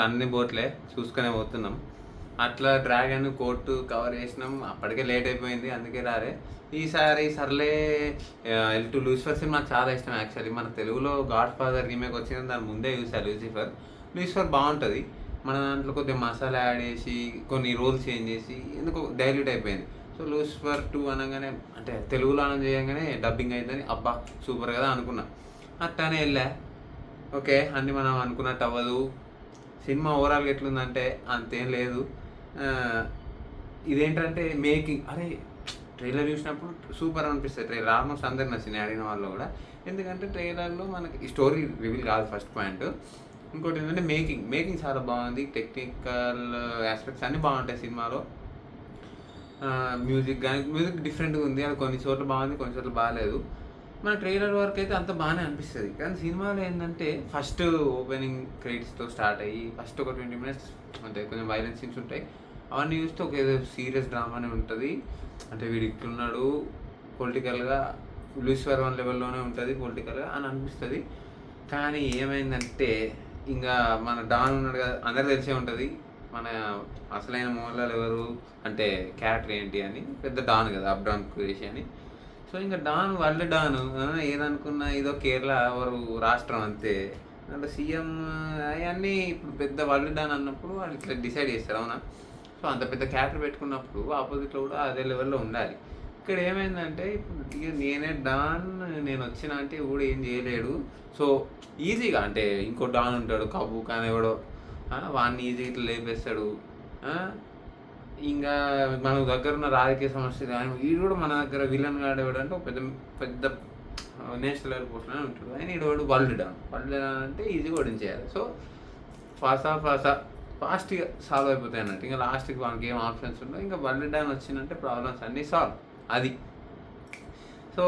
అన్ని బోట్లే చూసుకునే పోతున్నాం. అట్లా డ్రాగన్ కోర్టు కవర్ చేసినాం. అప్పటికే లేట్ అయిపోయింది, అందుకే రారే. ఈసారి సర్లే ఎల్2 లూసిఫర్ సినిమా నాకు చాలా ఇష్టం. యాక్చువల్లీ మన తెలుగులో గాడ్ ఫాదర్ రీమేక్ వచ్చింది, దాని ముందే చూసాను లూసిఫర్ బాగుంటుంది. మన దాంట్లో కొద్దిగా మసాలా యాడ్ చేసి కొన్ని రోల్స్ చేంజ్ చేసి ఎందుకో డైల్యూట్ అయిపోయింది. సో లూసిఫర్ 2 అనగానే, అంటే తెలుగులో అనౌన్స్ చేయగానే డబ్బింగ్ అవుతుంది, అబ్బా సూపర్ కదా అనుకున్నా. అట్లానే వెళ్ళా. ఓకే, అన్నీ మనం అనుకున్నట్టు అవ్వదు. సినిమా ఓవరాల్గా ఎట్లుందంటే అంతేం లేదు. ఇదేంటంటే మేకింగ్, అరే ట్రైలర్ చూసినప్పుడు సూపర్ అనిపిస్తుంది. ట్రైలర్ ఆల్మోస్ట్ అందరు నచ్చింది అడిగిన వాళ్ళు కూడా. ఎందుకంటే ట్రైలర్లో మనకి స్టోరీ రివీల్ కాదు ఫస్ట్ పాయింట్. ఇంకోటి ఏంటంటే మేకింగ్ చాలా బాగుంది. టెక్నికల్ ఆస్పెక్ట్స్ అన్నీ బాగుంటాయి సినిమాలో. మ్యూజిక్ డిఫరెంట్గా ఉంది. అది కొన్ని చోట్ల బాగుంది, కొన్ని చోట్ల బాగాలేదు. మన ట్రైలర్ వరకు అయితే అంత బాగానే అనిపిస్తుంది. కానీ సినిమాలో ఏంటంటే ఫస్ట్ ఓపెనింగ్ క్రెడిట్స్తో స్టార్ట్ అయ్యి ఫస్ట్ ఒక 20 minutes అంటే కొంచెం వైలెన్స్ సీన్స్ ఉంటాయి. అవన్నీ చూస్తే ఒక ఏదో సీరియస్ డ్రామానే ఉంటుంది. అంటే వీడు ఇట్లున్నాడు పొలిటికల్గా, లూసిఫర్ 1 లెవెల్లోనే ఉంటుంది పొలిటికల్గా అని అనిపిస్తుంది. కానీ ఏమైందంటే ఇంకా మన డాన్ ఉన్నాడు కదా, అందరికి తెలిసే ఉంటుంది మన అసలైన మోహన్లాల్ ఎవరు అంటే క్యారెక్టర్ ఏంటి అని. పెద్ద డాన్ కదా, అబ్రామ్ ఖురేషి అని. సో ఇంకా వరల్డ్ డాన్ ఏదనుకున్నా ఏదో కేరళ ఎవరు రాష్ట్రం అంతే. అంటే సీఎం అవన్నీ ఇప్పుడు పెద్ద వరల్డ్ డాన్ అన్నప్పుడు వాళ్ళు ఇట్లా డిసైడ్ చేస్తారు, అవునా? సో అంత పెద్ద క్యారెక్టర్ పెట్టుకున్నప్పుడు ఆపోజిట్లో కూడా అదే లెవెల్లో ఉండాలి. ఇక్కడ ఏమైందంటే ఇప్పుడు నేనే డాన్, నేను వచ్చిన అంటే కూడా ఏం చేయలేడు. సో ఈజీగా అంటే ఇంకో డాన్ ఉంటాడు కబూ కానీ ఎవడో, వాడిని ఈజీగా ఇట్లా లేపేస్తాడు. ఇంకా మన దగ్గర ఉన్న రాజకీయ సమస్యలు కానీ వీడు కూడా మన దగ్గర విలన్ గాడేవాడు అంటే ఒక పెద్ద పెద్ద నేషనల్ లెవెల్ పోస్ట్లోనే ఉంటాడు. ఆయన ఈడవాడు వరల్డ్ డాన్ అంటే ఈజీగా ఓడించేయాలి. సో ఫాస్ట్గా సాల్వ్ అయిపోతాయి అన్నట్టు. ఇంకా లాస్ట్కి వానికి ఏం ఆప్షన్స్ ఉండవు. ఇంకా వరల్డ్ డాన్ వచ్చిందంటే ప్రాబ్లమ్స్ అన్నీ సాల్వ్. అది సో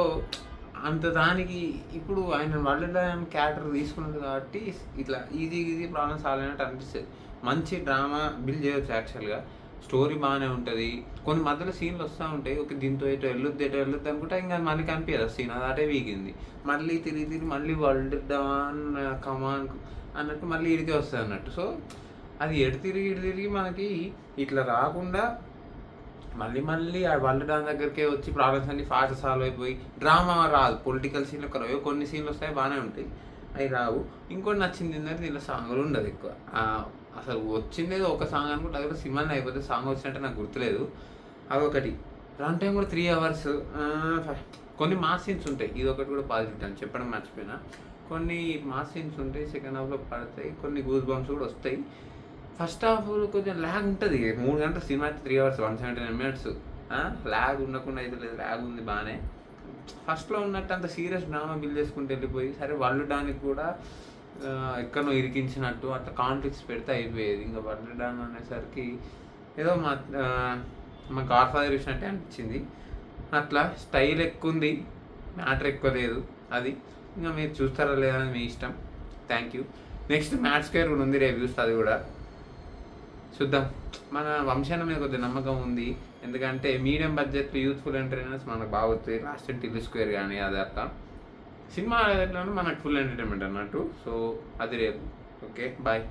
అంత దానికి ఇప్పుడు ఆయన వరల్డ్ డాన్ క్యారెక్టర్ తీసుకున్నాడు కాబట్టి ఇట్లా ఈజీ ప్రాబ్లమ్ సాల్వ్ అయినట్టు అనిపిస్తుంది. మంచి డ్రామా బిల్డ్ చేయవచ్చు. యాక్చువల్గా స్టోరీ బాగానే ఉంటుంది. కొన్ని మధ్యలో సీన్లు వస్తూ ఉంటాయి, ఓకే దీంతో ఎటో వెళ్ళొద్దు అనుకుంటా, ఇంకా మళ్ళీ కనిపించదు సీన్, అది అటే వీగింది. మళ్ళీ తిరిగి మళ్ళీ వరల్డ్ డాన్ కమాన్ అన్నట్టు మళ్ళీ ఇడికే వస్తుంది అన్నట్టు. సో అది ఎటు తిరిగి మనకి ఇట్లా రాకుండా మళ్ళీ ఆ వరల్డ్ డాన్ దగ్గరికే వచ్చి ప్రాబ్లమ్స్ అన్ని ఫాస్ట్ సాల్వ్ అయిపోయి డ్రామా రాదు. పొలిటికల్ సీన్లు ఒక కొన్ని సీన్లు వస్తాయి బాగానే ఉంటాయి, అవి రావు. ఇంకోటి నచ్చింది ఏంటంటే దీనిలో సాంగ్లు ఉండదు ఎక్కువ. అసలు వచ్చిందేదో ఒక సాంగ్ అనుకుంటే అది కూడా సినిమానే అయిపోతే సాంగ్ వచ్చినట్టే నాకు గుర్తులేదు. అదొకటి. రన్ టైం కూడా 3 hours. కొన్ని మాస్ సీన్స్ ఉంటాయి, ఇది ఒకటి కూడా పాజిటివ్ అని చెప్పడం మర్చిపోయినా. కొన్ని మాస్ సీన్స్ ఉంటాయి, సెకండ్ హాఫ్లో పడతాయి, కొన్ని గూస్ బంప్స్ కూడా వస్తాయి. ఫస్ట్ హాఫ్ కొంచెం ల్యాగ్ ఉంటుంది. 3 గంటల సినిమా అయితే 3 hours 179 minutes. ల్యాగ్ ఉండకుండా అయితే లేదు, ల్యాగ్ ఉంది బాగానే. ఫస్ట్లో ఉన్నట్టు అంత సీరియస్ డ్రామా బిల్డ్ చేసుకుంటూ వెళ్ళిపోయి సరే వరల్డ్ డాన్కి కూడా ఎక్కడో ఇరికించినట్టు అట్లా కాన్ఫ్లిక్ట్స్ పెడితే అయిపోయేది. ఇంకా వరల్డ్ డాన్ అనేసరికి ఏదో మా గాడ్ ఫాదర్ చూసినట్టే అనిపించింది. అట్లా స్టైల్ ఎక్కువ ఉంది, మ్యాటర్ ఎక్కువ లేదు. అది ఇంకా మీరు చూస్తారా లేదా అని మీ ఇష్టం. Thank you. Next mat square కూడా ఉంది, రేపు చూస్తే అది కూడా చూద్దాం. మన వంశాన్ని మీద కొద్దిగా నమ్మకం ఉంది, ఎందుకంటే మీడియం బడ్జెట్ యూత్ఫుల్ ఎంటర్టైనర్స్ మనకు బాగా వస్తాయి. లాస్ట్ టిల్ స్క్వేర్ కానీ అది అట్లా సినిమా మనకు ఫుల్ ఎంటర్టైన్మెంట్ అన్నట్టు. సో అది రేపు. Okay, bye.